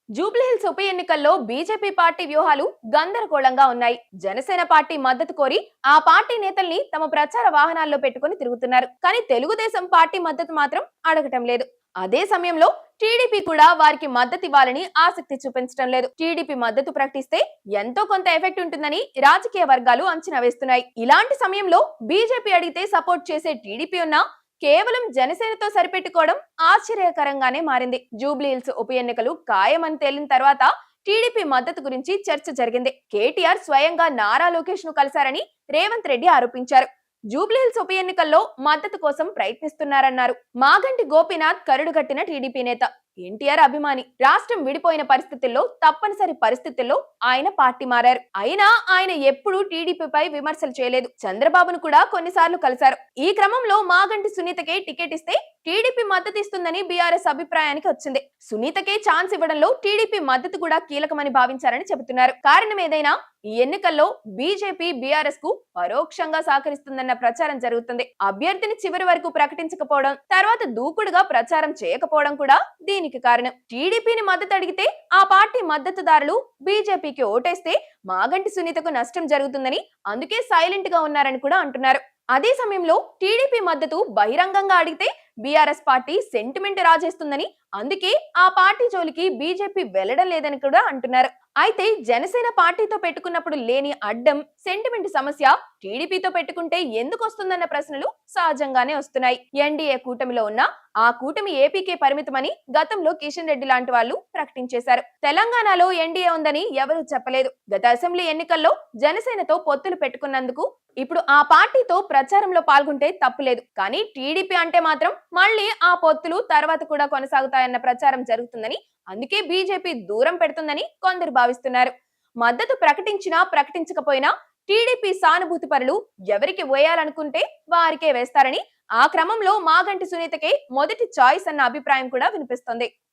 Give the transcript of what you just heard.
జూబ్లీహిల్స్ ఉప ఎన్నికల్లో BJP party వ్యూహాలు గందరగోళంగా ఉన్నాయి. జనసేన పార్టీ మద్దతు కోరి ఆ పార్టీ నేతల్ని తమ ప్రచార వాహనాల్లో పెట్టుకుని తిరుగుతున్నారు. కానీ తెలుగుదేశం పార్టీ మద్దతు మాత్రం అడగటం లేదు. అదే సమయంలో టీడీపీ కూడా వారికి మద్దతు ఇవ్వాలని ఆసక్తి చూపించడం లేదు. టీడీపీ మద్దతు ప్రకటిస్తే ఎంతో కొంత ఎఫెక్ట్ ఉంటుందని రాజకీయ వర్గాలు అంచనా వేస్తున్నాయి. ఇలాంటి సమయంలో బీజేపీ అడిగితే సపోర్ట్ చేసే టీడీపీ ఉన్నా కేవలం జనసేనతో సరిపెట్టుకోవడం ఆశ్చర్యకరంగానే మారింది. జూబ్లీహిల్స్ ఉప ఎన్నికలు ఖాయమని తేలిన తర్వాత టీడీపీ మద్దతు గురించి చర్చ జరిగింది. కేటీఆర్ స్వయంగా నారా లోకేష్ ను కలిశారని రేవంత్ రెడ్డి ఆరోపించారు. జూబ్లీహిల్స్ ఉప ఎన్నికల్లో మద్దతు కోసం ప్రయత్నిస్తున్నారన్నారు. మాగంటి గోపీనాథ్ కరుడుగట్టిన టీడీపీ నేత, ఎన్టీఆర్ అభిమాని. రాష్ట్రం విడిపోయిన పరిస్థితుల్లో తప్పనిసరి పరిస్థితుల్లో ఆయన పార్టీ మారారు. అయినా ఆయన ఎప్పుడూ టీడీపీపై విమర్శలు చేయలేదు. చంద్రబాబును కూడా కొన్నిసార్లు కలిశారు. ఈ క్రమంలో మాగంటి సునీతకే టికెట్ ఇస్తే టీడీపీ మద్దతు ఇస్తుందని బీఆర్ఎస్ అభిప్రాయానికి వచ్చింది. సునీతకే ఛాన్స్ ఇవ్వడంలో టీడీపీ మద్దతు కూడా కీలకమని భావించారని చెబుతున్నారు. కారణం ఏదైనా ఈ ఎన్నికల్లో బీజేపీ బీఆర్ఎస్ కు పరోక్షంగా సహకరిస్తుందన్న ప్రచారం జరుగుతుంది. అభ్యర్థిని చివరి వరకు ప్రకటించకపోవడం, తర్వాత దూకుడుగా ప్రచారం చేయకపోవడం కూడా దీనికి కారణం. టీడీపీని మద్దతు అడిగితే ఆ పార్టీ మద్దతుదారులు బీజేపీకి ఓటేస్తే మాగంటి సునీతకు నష్టం జరుగుతుందని అందుకే సైలెంట్ గా ఉన్నారని కూడా అంటున్నారు. అదే సమయంలో టీడీపీ మద్దతు బహిరంగంగా అడిగితే బీఆర్ఎస్ పార్టీ సెంటిమెంట్ రాజేస్తుందని, అందుకే ఆ పార్టీ జోలికి బీజేపీ వెళ్లడం లేదని కూడా అంటున్నారు. అయితే జనసేన పార్టీతో పెట్టుకున్నప్పుడు లేని అడ్డం, సెంటిమెంట్ సమస్య టీడీపీతో పెట్టుకుంటే ఎందుకు వస్తుందన్న ప్రశ్నలు సహజంగానే వస్తున్నాయి. ఎన్డీఏ కూటమిలో ఉన్న ఆ కూటమి ఏపీకే పరిమితమని గతంలో కిషన్ రెడ్డి లాంటి వాళ్ళు ప్రకటించేశారు. తెలంగాణలో ఎన్డీఏ ఉందని ఎవరూ చెప్పలేదు. గత అసెంబ్లీ ఎన్నికల్లో జనసేనతో పొత్తులు పెట్టుకున్నందుకు ఇప్పుడు ఆ పార్టీతో ప్రచారంలో పాల్గొంటే తప్పులేదు. కానీ టీడీపీ అంటే మాత్రం మళ్ళీ ఆ పొత్తులు తర్వాత కూడా కొనసాగుతాయన్న ప్రచారం జరుగుతుందని, అందుకే బీజేపీ దూరం పెడుతుందని కొందరు భావిస్తున్నారు. మద్దతు ప్రకటించినా ప్రకటించకపోయినా టీడీపీ సానుభూతి పరులు ఎవరికి వేయాలనుకుంటే వారికే వేస్తారని, ఆ క్రమంలో మాగంటి సునీతకే మొదటి చాయిస్ అన్న అభిప్రాయం కూడా వినిపిస్తుంది.